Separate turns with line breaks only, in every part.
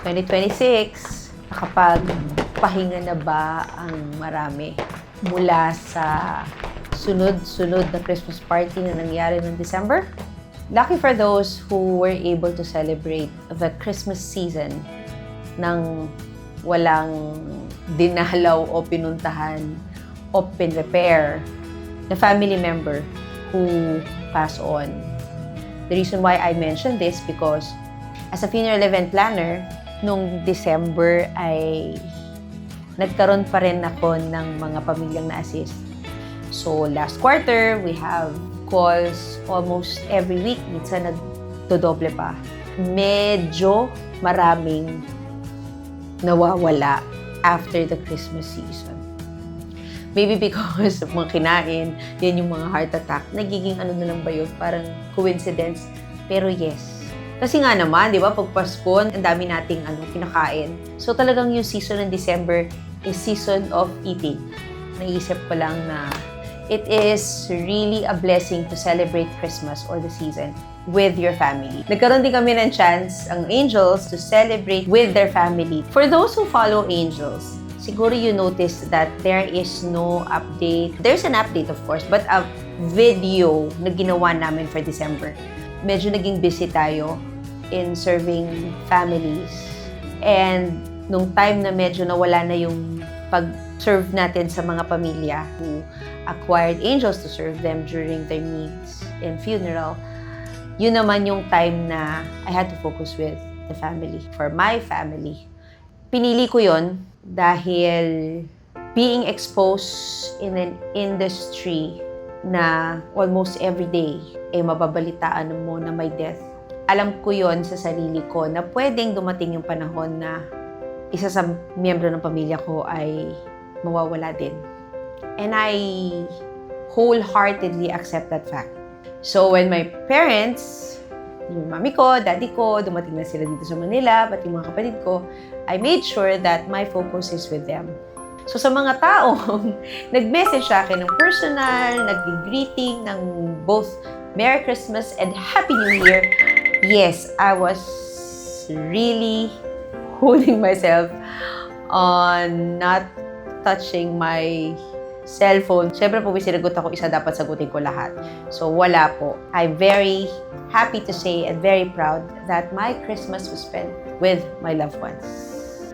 2026, nakapagpahinga na ba ang marami mula sa sunod-sunod na Christmas party na nangyari noong December? Lucky for those who were able to celebrate the Christmas season nang walang dinalaw o pinuntahan o pinrepair na family member who passed on. The reason why I mention this because as a funeral event planner, nung December ay nagkaroon pa rin ako ng mga pamilyang na-assist. So last quarter, we have calls almost every week. Minsan nagdodoble pa. Medyo maraming nawawala after the Christmas season. Maybe because of mga kinain, yan yung mga heart attack. Nagiging ano na lang ba yun? Parang coincidence. Pero yes. Kasi nga naman, di ba, pag Pasko, ang dami nating kinakain. So talagang yung season ng December is season of eating. Naisip ko lang na it is really a blessing to celebrate Christmas or the season with your family. Nagkaroon din kami ng chance, ang Angels, to celebrate with their family. For those who follow Angels, siguro you notice that there is no update. There's an update, of course, but a video na ginawa namin for December. Medyo naging busy tayo in serving families. And nung time na medyo nawala na yung pag-serve natin sa mga pamilya who acquired Angels to serve them during their needs and funeral, yun naman yung time na I had to focus with the family. For my family, pinili ko yun dahil being exposed in an industry na almost every day ay mababalitaan mo na may death. Alam ko yon sa sarili ko na pwedeng dumating yung panahon na isa sa miyembro ng pamilya ko ay mawawala din. And I wholeheartedly accept that fact. So when my parents, yung mami ko, daddy ko, dumating na sila dito sa Manila, pati yung mga kapatid ko, I made sure that my focus is with them. So sa mga taong nag-message sa akin ng personal, nag-greeting ng both Merry Christmas and Happy New Year, yes, I was really holding myself on not touching my cellphone. Siyempre po, sinagot ako, isa dapat sagutin ko lahat. So, wala po. I'm very happy to say and very proud that my Christmas was spent with my loved ones.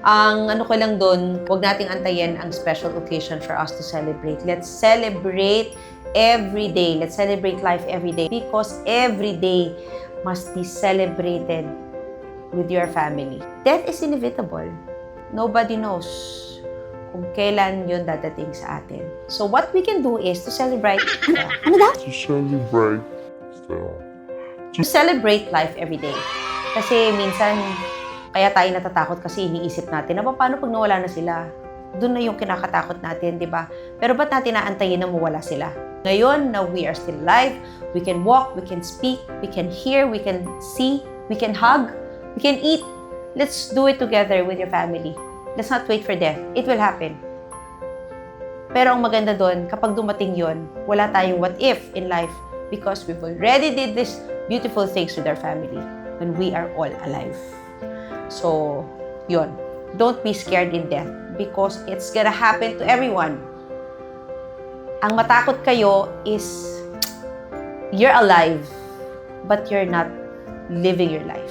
Ang ko lang doon, huwag nating antayin ang special occasion for us to celebrate. Let's celebrate every day. Let's celebrate life every day because every day must be celebrated with your family. Death is inevitable. Nobody knows kung kailan yun dadating sa atin. So what we can do is to celebrate. Ano daw?
To celebrate.
To celebrate life every day. Kasi minsan, kaya tayo natatakot kasi iniisip natin na paano pag nawala na sila? Doon na yung kinakatakot natin, di ba? Pero ba't natin naantayin na mawala sila? Ngayon, na we are still alive, we can walk, we can speak, we can hear, we can see, we can hug, we can eat. Let's do it together with your family. Let's not wait for death. It will happen. Pero ang maganda doon, kapag dumating yon, wala tayong what if in life because we've already did these beautiful things with our family when we are all alive. So, yon. Don't be scared in death because it's gonna happen to everyone. Ang matakot kayo is you're alive but you're not living your life.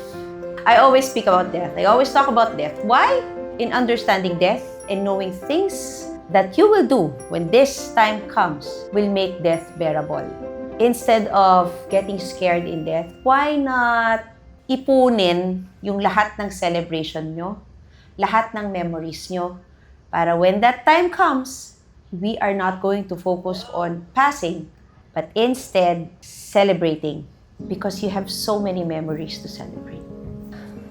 I always speak about death. I always talk about death. Why? In understanding death and knowing things that you will do when this time comes will make death bearable. Instead of getting scared in death, why not ipunin yung lahat ng celebration nyo, lahat ng memories nyo, para when that time comes, we are not going to focus on passing, but instead celebrating because you have so many memories to celebrate.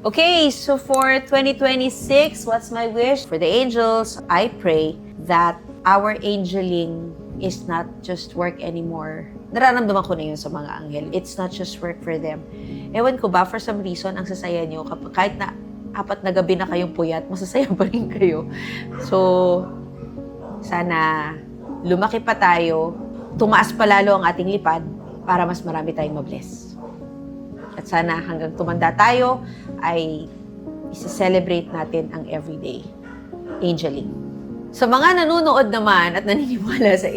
Okay, so for 2026, what's my wish? For the angels, I pray that our angeling is not just work anymore. Nararamdaman ko na yun sa mga anghel. It's not just work for them. Ewan ko ba, for some reason, ang sasaya nyo, kahit na 4 na gabi na kayong puyat, masasaya pa rin kayo. So, sana lumaki pa tayo, tumaas pa lalo ang ating lipad para mas marami tayong mabless. At sana hanggang tumanda tayo ay isi-celebrate natin ang everyday angeling. Sa mga nanonood naman at naniniwala sa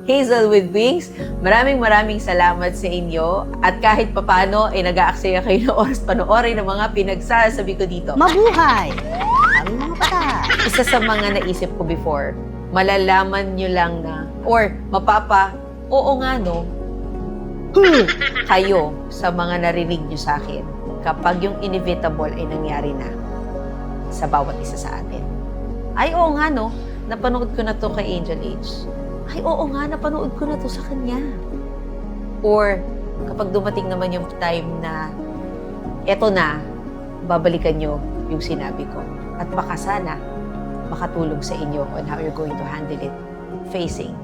Hazel with Wings, maraming salamat sa inyo. At kahit papano, ay nag-aaksaya kayo ng oras panoorin ng mga pinagsasabi ko dito.
Mabuhay! Ang mga bata!
Isa sa mga naisip ko before, malalaman nyo lang na, or oo nga no, kayo sa mga narinig nyo sa akin kapag yung inevitable ay nangyari na sa bawat isa sa atin. Ay, oo nga, no? Napanood ko na to kay Angel H. Ay, oo nga, napanood ko na to sa kanya. Or, kapag dumating naman yung time na eto na, babalikan nyo yung sinabi ko. At baka sana, makatulong sa inyo on how you're going to handle it facing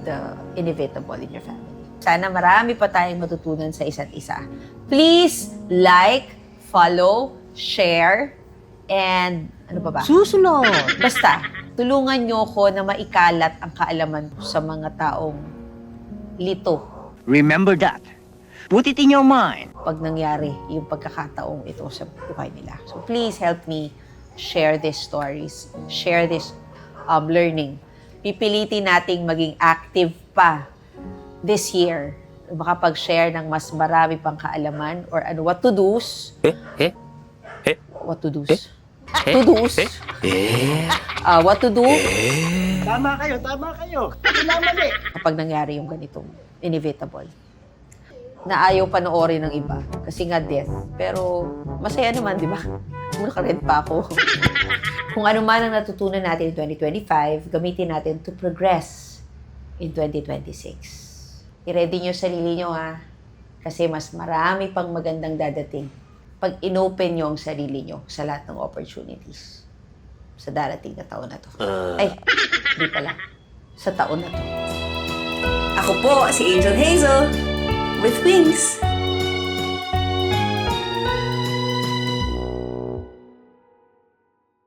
the inevitable in your family. Sana marami pa tayong matutunan sa isa't isa. Please like, follow, share, and ano pa ba?
Susunod!
Basta, tulungan nyo ko na maikalat ang kaalaman ko sa mga taong lito
Remember that. Put it in your mind.
pag nangyari yung pagkakataong ito sa buhay nila. So please help me share these stories, share this learning. Pipilitin nating maging active pa this year. Makapag-share ng mas marami pang kaalaman or ano, what to do's. What to do's. To do's. What to do
Tama kayo. Mali.
kapag nangyari yung ganitong inevitable. Na ayaw panoorin ng iba kasi nga death. Pero masaya naman, di ba? Nakaread pa ako. Kung ano man ang natutunan natin in 2025, gamitin natin to progress in 2026. I-ready nyo sarili nyo ha. Kasi mas marami pang magandang dadating pag inopen nyo ang sarili nyo sa lahat ng opportunities sa darating na taon na to. Ay, di pala. Sa taon na to.
Ako po si Angel Hazel with Wings.